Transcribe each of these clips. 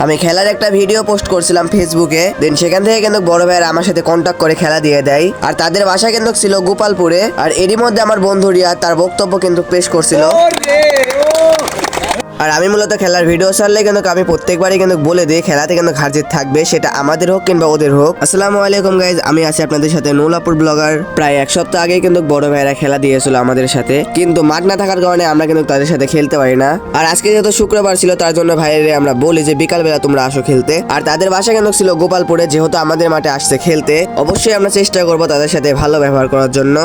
আমি খেলার একটা ভিডিও পোস্ট করছিলাম ফেসবুকে, দেন সেখান থেকে কিন্তু বড় ভাইয়েরা আমার সাথে কন্ট্যাক্ট করে খেলা দিয়ে দেয়। আর তাদের বাসা কিন্তু ছিল গোপালপুরে। আর এরই মধ্যে আমার বন্ধু রিয়া তার বক্তব্য কিন্তু পেশ করছিল। আর আমি মূলত খেলার ভিডিও ছাড়লে কিন্তু আমি প্রত্যেকবারই কিন্তু বলে দিই খেলাতে কিন্তু হার জিত থাকবে, সেটা আমাদের হোক কিংবা ওদের হোক। আসসালামু আলাইকুম গাইজ, আমি আছি আপনাদের সাথে নুলাপুর ব্লগার। প্রায় এক সপ্তাহ আগে কিন্তু বড় ভাইয়েরা খেলা দিয়েছিল আমাদের সাথে, কিন্তু মাঠ না থাকার কারণে আমরা কিন্তু তাদের সাথে খেলতে পারি না। আর আজকে যেহেতু শুক্রবার ছিল তার জন্য ভাইয়েরা আমরা বলি যে বিকালবেলা তোমরা আসো খেলতে। আর তাদের বাসা কিন্তু ছিল গোপালপুরে, যেহেতু আমাদের মাঠে আসছে খেলতে অবশ্যই আমরা চেষ্টা করবো তাদের সাথে ভালো ব্যবহার করার জন্য।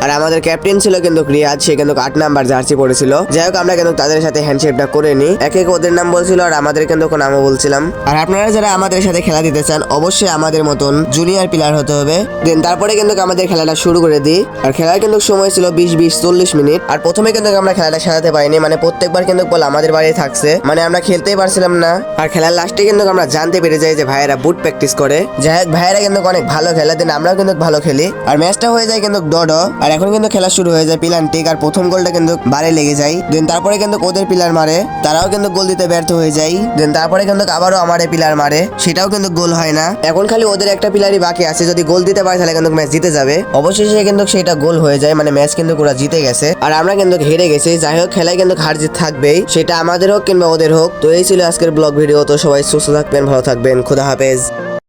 আর আমাদের ক্যাপ্টেন ছিল কিন্তু রিয়াজ, সে কিন্তু 8 নাম্বার জার্সি পরেছিল। যাই হোক আমরা কিন্তু তাদের সাথে হ্যান্ডশেকটা করে নিই, এক এক ওদের নাম বলছিল আর আমাদের কিন্তু নামও বলছিলাম। আর আপনারা যারা আমাদের সাথে খেলা দিতে চান অবশ্যই আমাদের মতন জুনিয়র প্লেয়ার হতে হবে। দেন তারপরে কিন্তু আমাদের খেলাটা শুরু করে দিই। আর খেলার কিন্তু সময় ছিল 20-40 মিনিট। আর প্রথমে কিন্তু আমরা খেলাটা সাজাতে পারিনি, মানে প্রত্যেকবার কিন্তু বল আমাদের বাড়ি থাকছে, মানে আমরা খেলতেই পারছিলাম না। আর খেলার লাস্টে কিন্তু আমরা জানতে পেরে যাই যে ভাইয়েরা বুট প্র্যাকটিস করে। যাই হোক ভাইয়েরা কিন্তু অনেক ভালো খেলে, দেন আমরাও কিন্তু ভালো খেলি। আর ম্যাচটা হয়ে যায় কিন্তু ডডো। আর এখন কিন্তু খেলা শুরু হয়ে যায় পিলান্টিক। আর প্রথম গোলটা কিন্তু বারে লেগে যায়। দেন তারপরে কিন্তু ওদের পিলার মারে, তারাও কিন্তু গোল দিতে ব্যর্থ হয়ে যায়। দেন তারপরে কিন্তু আবারও আমারে পিলার মারে, সেটাও কিন্তু গোল হয় না। এখন খালি ওদের একটা পিলারই বাকি আছে, যদি গোল দিতে পারে তাহলে কিন্তু ম্যাচ জিতে যাবে। অবশেষে কিন্তু সেটা গোল হয়ে যায়, মানে ম্যাচ কিন্তু পুরো জিতে গেছে। আর আমরা কিন্তু হেরে গেছি। যাই হোক খেলায় কিন্তু হার জিত থাকবেই, সেটা আমাদের হোক কিংবা ওদের হোক। তো এই ছিল আজকের ব্লগ ভিডিও। তো সবাই সুস্থ থাকবেন, ভালো থাকবেন, খোদা হাফেজ।